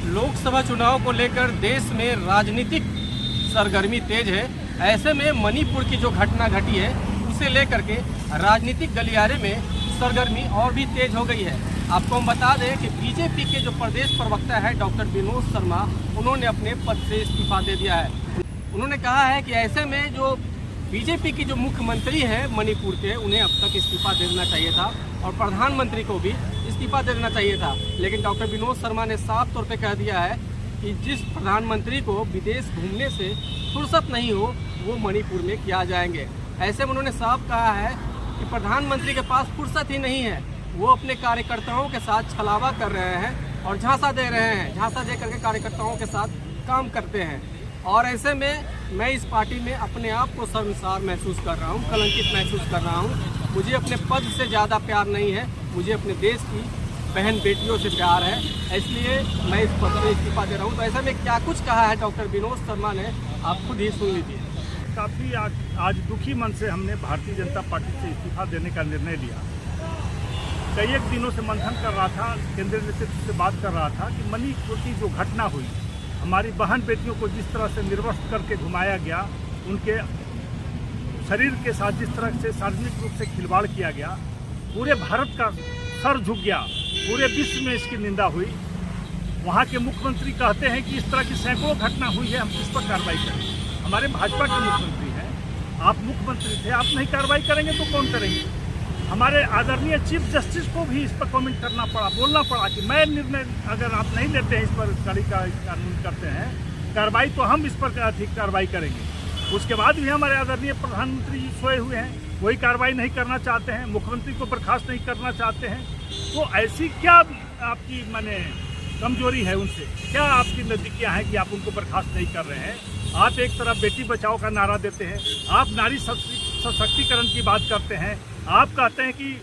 लोकसभा चुनाव को लेकर देश में राजनीतिक सरगर्मी तेज है। ऐसे में मणिपुर की जो घटना घटी है उसे लेकर के राजनीतिक गलियारे में सरगर्मी और भी तेज हो गई है। आपको हम बता दें कि बीजेपी के जो प्रदेश प्रवक्ता है डॉक्टर विनोद शर्मा, उन्होंने अपने पद से इस्तीफा दे दिया है। उन्होंने कहा है कि ऐसे में जो बीजेपी की जो मुख्यमंत्री हैं मणिपुर के, उन्हें अब तक इस्तीफा दे देना चाहिए था और प्रधानमंत्री को भी इस्तीफा दे देना चाहिए था। लेकिन डॉक्टर विनोद शर्मा ने साफ तौर पे कह दिया है कि जिस प्रधानमंत्री को विदेश घूमने से फुर्सत नहीं हो वो मणिपुर में क्या जाएंगे। ऐसे में उन्होंने साफ कहा है कि प्रधानमंत्री के पास फुर्सत ही नहीं है, वो अपने कार्यकर्ताओं के साथ छलावा कर रहे हैं और झांसा दे रहे हैं, झांसा दे करके कार्यकर्ताओं के साथ काम करते हैं। और ऐसे में मैं इस पार्टी में अपने आप को शर्मसार महसूस कर रहा हूँ, कलंकित महसूस कर रहा हूँ। मुझे अपने पद से ज़्यादा प्यार नहीं है, मुझे अपने देश की बहन बेटियों से प्यार है, इसलिए मैं इस पद से इस्तीफा दे रहा हूँ। तो ऐसे में क्या कुछ कहा है डॉक्टर विनोद शर्मा ने, आप खुद ही सुन लीजिए। काफ़ी आज दुखी मन से हमने भारतीय जनता पार्टी से इस्तीफा देने का निर्णय लिया। कई एक दिनों से मंथन कर रहा था, केंद्रीय नेतृत्व से बात कर रहा था कि मणिपुर की जो घटना हुई, हमारी बहन बेटियों को जिस तरह से निर्वस्त्र करके घुमाया गया, उनके शरीर के साथ जिस तरह से सार्वजनिक रूप से खिलवाड़ किया गया, पूरे भारत का सर झुक गया, पूरे विश्व में इसकी निंदा हुई। वहाँ के मुख्यमंत्री कहते हैं कि इस तरह की सैकड़ों घटना हुई है, हम किस पर कार्रवाई करें। हमारे भाजपा के मुख्यमंत्री हैं, आप मुख्यमंत्री थे, आप नहीं कार्रवाई करेंगे तो कौन करेंगे। हमारे आदरणीय चीफ जस्टिस को भी इस पर कमेंट करना पड़ा, बोलना पड़ा कि मैं निर्णय अगर आप नहीं लेते हैं, इस पर कड़ी कानून करते हैं कार्रवाई, तो हम इस पर अधिक कार्रवाई करेंगे। उसके बाद भी हमारे आदरणीय प्रधानमंत्री जी सोए हुए हैं, कोई कार्रवाई नहीं करना चाहते हैं, मुख्यमंत्री को बर्खास्त नहीं करना चाहते हैं। तो ऐसी क्या आपकी माने कमजोरी है उनसे, क्या आपकी नज़दीकियाँ हैं कि आप उनको बर्खास्त नहीं कर रहे हैं। आप एक तरफ बेटी बचाओ का नारा देते हैं, आप नारी सशक्तिकरण की बात करते हैं, आप कहते हैं कि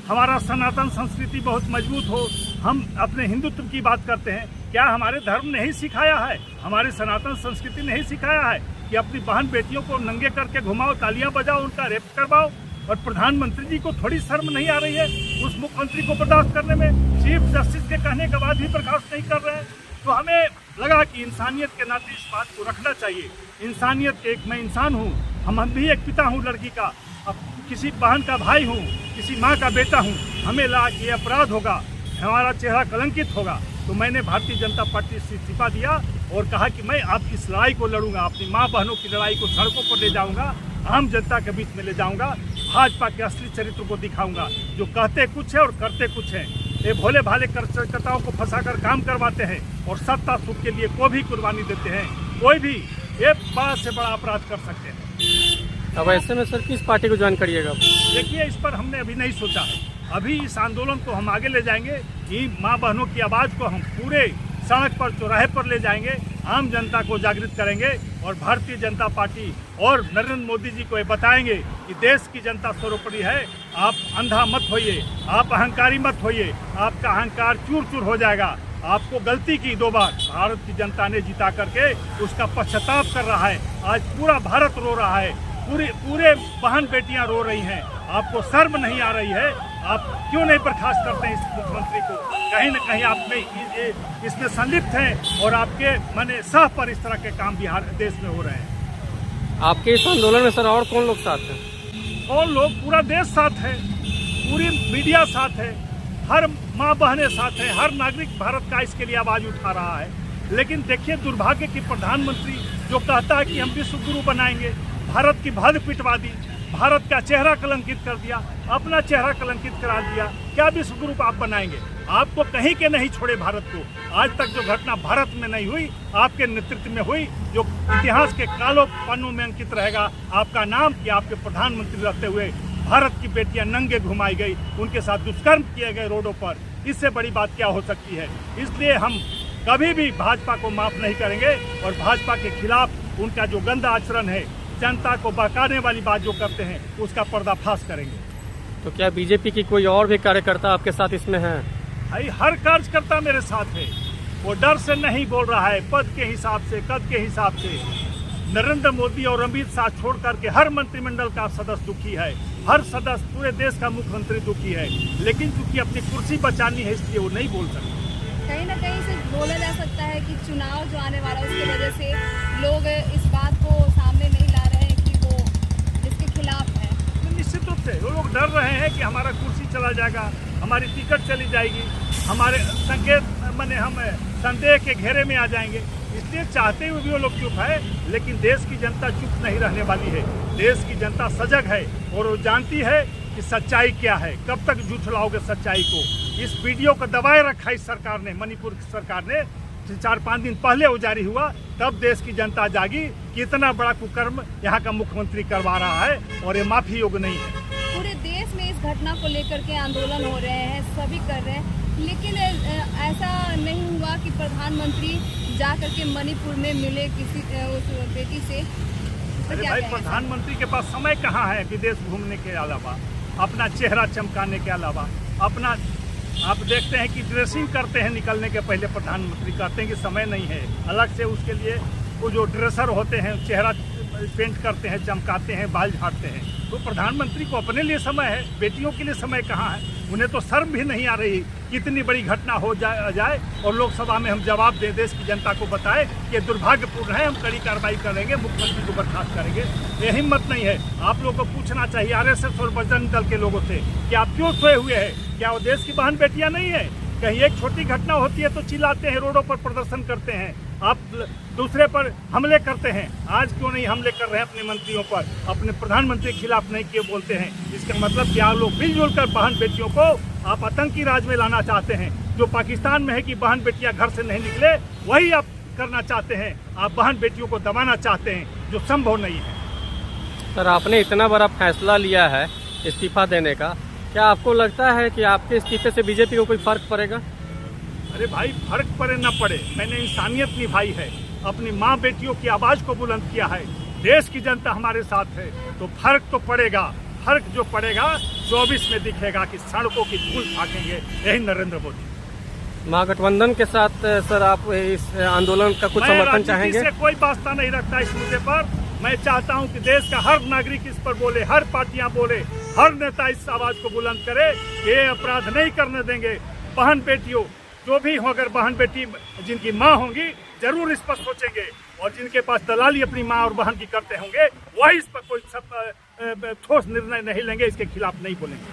हमारा सनातन संस्कृति बहुत मजबूत हो, हम अपने हिंदुत्व की बात करते हैं। क्या हमारे धर्म नहीं सिखाया है, हमारे सनातन संस्कृति नहीं सिखाया है कि अपनी बहन बेटियों को नंगे करके घुमाओ, तालियां बजाओ, उनका रेप करवाओ। और प्रधानमंत्री जी को थोड़ी शर्म नहीं आ रही है उस मुख्यमंत्री को बर्दाश्त करने में, चीफ जस्टिस के कहने के बाद भी बर्खास्त नहीं कर रहे हैं। तो हमें लगा कि इंसानियत के नाते इस बात को रखना चाहिए। इंसानियत एक, मैं इंसान हूँ, हम भी एक पिता हूँ लड़की का, अब किसी बहन का भाई हूँ, किसी माँ का बेटा हूँ। हमें लगा कि अपराध होगा, हमारा चेहरा कलंकित होगा, तो मैंने भारतीय जनता पार्टी से इस्तीफा दिया और कहा कि मैं अब इस लड़ाई को लड़ूंगा, अपनी माँ बहनों की लड़ाई को सड़कों पर ले जाऊंगा, आम जनता के बीच में ले जाऊंगा, भाजपा के असली चरित्र को दिखाऊंगा, जो कहते कुछ है और करते कुछ है। ये भोले भाले कार्यकर्ताओं को फंसाकर काम करवाते हैं और सत्ता सुख के लिए कोई भी कुर्बानी देते हैं, कोई भी ये बड़ा से बड़ा अपराध कर सकते हैं। अब ऐसे में सर किस पार्टी को ज्वाइन करिएगा? देखिए, इस पर हमने अभी नहीं सोचा है। अभी इस आंदोलन को हम आगे ले जाएंगे, इन माँ बहनों की आवाज़ को हम पूरे सड़क पर, चौराहे पर ले जाएंगे, आम जनता को जागृत करेंगे और भारतीय जनता पार्टी और नरेंद्र मोदी जी को ये बताएंगे कि देश की जनता सर्वोपरि है। आप अंधा मत होइए, आप अहंकारी मत होइए, आपका अहंकार चूर चूर हो जाएगा। आपको गलती की 2 बार, भारत की जनता ने जिता करके उसका पश्चाताप कर रहा है। आज पूरा भारत रो रहा है, पूरे बहन बेटियां रो रही हैं। आपको शर्म नहीं आ रही है? आप क्यों नहीं बर्खास्त करते हैं इस मुख्यमंत्री को? कहीं न कहीं आप में इसमें संलिप्त हैं और आपके माने सह पर इस तरह के काम बिहार देश में हो रहे हैं। आपके इस आंदोलन में सर और कौन लोग साथ हैं? और लोग, पूरा देश साथ है, पूरी मीडिया साथ है, हर माँ बहनें साथ हैं, हर नागरिक भारत का इसके लिए आवाज़ उठा रहा है। लेकिन देखिए, दुर्भाग्य की प्रधानमंत्री जो कहता है कि हम विश्व गुरु बनाएंगे, भारत की भद पिटवा दी, भारत का चेहरा कलंकित कर दिया, अपना चेहरा कलंकित करा दिया। क्या विश्व गुरु आप बनाएंगे? आपको कहीं के नहीं छोड़े भारत को। आज तक जो घटना भारत में नहीं हुई, आपके नेतृत्व में हुई, जो इतिहास के कालों पन्नों में अंकित रहेगा आपका नाम कि आपके प्रधानमंत्री रहते हुए भारत की बेटियां नंगे घुमाई गई, उनके साथ दुष्कर्म किए गए रोडों पर। इससे बड़ी बात क्या हो सकती है? इसलिए हम कभी भी भाजपा को माफ नहीं करेंगे और भाजपा के खिलाफ उनका जो गंदा आचरण है, जनता को बहकाने वाली बात जो करते हैं, उसका पर्दाफाश करेंगे। तो क्या बीजेपी की कोई और भी कार्यकर्ता आपके साथ इसमें है? भाई, हर कार्यकर्ता मेरे साथ है, वो डर से नहीं बोल रहा है, पद के हिसाब से, कद के हिसाब से। नरेंद्र मोदी और अमित शाह छोड़ करके हर मंत्रिमंडल का सदस्य दुखी है, हर सदस्य पूरे देश का मुख्यमंत्री दुखी है, लेकिन चूंकि अपनी कुर्सी बचानी है इसलिए वो नहीं बोल सकते। कहीं ना कहीं से बोला जा सकता है कि चुनाव जो आने वाला है उसकी वजह से लोग इस बात को सामने नहीं ला रहे हैं कि वो इसके खिलाफ है? निश्चित रूप से वो लोग डर रहे हैं कि हमारा कुर्सी चला जाएगा, हमारी टिकट चली जाएगी, हमारे संकेत माने हम संदेह के घेरे में आ जाएंगे। इसलिए चाहते हुए भी वो लोग चुप है, लेकिन देश की जनता चुप नहीं रहने वाली है। देश की जनता सजग है और वो जानती है कि सच्चाई क्या है। कब तक झूठलाओगे सच्चाई को? इस वीडियो को दबाए रखा इस सरकार ने, मणिपुर की सरकार ने। 4-5 दिन पहले वो जारी हुआ, तब देश की जनता जागी कि इतना बड़ा कुकर्म यहाँ का मुख्यमंत्री करवा रहा है और ये माफी योग्य नहीं है। पूरे देश में इस घटना को लेकर के आंदोलन हो रहे हैं, सभी कर रहे हैं, लेकिन ऐसा नहीं हुआ कि प्रधानमंत्री जा करके मणिपुर में मिले किसी उस बेटी से। अरे भाई, प्रधानमंत्री के पास समय कहाँ है विदेश घूमने के अलावा, अपना चेहरा चमकाने के अलावा, अपना आप देखते हैं कि ड्रेसिंग करते हैं निकलने के पहले। प्रधानमंत्री कहते हैं कि समय नहीं है, अलग से उसके लिए वो जो ड्रेसर होते हैं चेहरा पेंट करते हैं, चमकाते हैं, बाल झाड़ते हैं। तो प्रधानमंत्री को अपने लिए समय है, बेटियों के लिए समय कहाँ है? उन्हें तो शर्म भी नहीं आ रही कि इतनी बड़ी घटना हो जाए और लोकसभा में हम जवाब दें, देश की जनता को बताएं कि दुर्भाग्यपूर्ण है, हम कड़ी कार्रवाई करेंगे, मुख्यमंत्री को बर्खास्त करेंगे। ये हिम्मत नहीं है। आप लोगों को पूछना चाहिए आरएसएस और बजरंग दल के लोगों से कि आप क्यों सोए हुए हैं? क्या वो देश की बहन बेटियां नहीं है? कहीं एक छोटी घटना होती है तो चिल्लाते हैं, रोडों पर प्रदर्शन करते हैं, आप दूसरे पर हमले करते हैं। आज क्यों नहीं हमले कर रहे हैं अपने मंत्रियों पर, अपने प्रधानमंत्री के खिलाफ नहीं किए बोलते हैं? इसका मतलब कि आप लोग मिलजुल कर बहन बेटियों को आप आतंकी राज में लाना चाहते हैं। जो पाकिस्तान में है कि बहन बेटियां घर से नहीं निकले, वही आप करना चाहते हैं। आप बहन बेटियों को दबाना चाहते हैं, जो संभव नहीं है। सर, आपने इतना बड़ा फैसला लिया है इस्तीफा देने का, क्या आपको लगता है कि आपके इस्तीफे से बीजेपी को कोई फर्क पड़ेगा? अरे भाई, फर्क पड़े न पड़े, मैंने इंसानियत निभाई है, अपनी माँ बेटियों की आवाज को बुलंद किया है, देश की जनता हमारे साथ है, तो फर्क तो पड़ेगा। फर्क जो पड़ेगा 24 में दिखेगा कि सड़कों की धूल फाकेंगे यही नरेंद्र मोदी। महागठबंधन के साथ सर आप इस आंदोलन का कुछ समर्थन चाहेंगे? से कोई वास्ता नहीं रखता इस मुद्दे पर। मैं चाहता हूं कि देश का हर नागरिक इस पर बोले, हर पार्टियां बोले, हर नेता इस आवाज को बुलंद करे। ये अपराध नहीं करने देंगे। बहन बेटियों जो भी हो, अगर बहन बेटी जिनकी माँ होंगी जरूर इस पर सोचेंगे, और जिनके पास दलाली अपनी माँ और बहन की करते होंगे वही इस पर कोई ठोस निर्णय नहीं लेंगे, इसके खिलाफ नहीं बोलेंगे।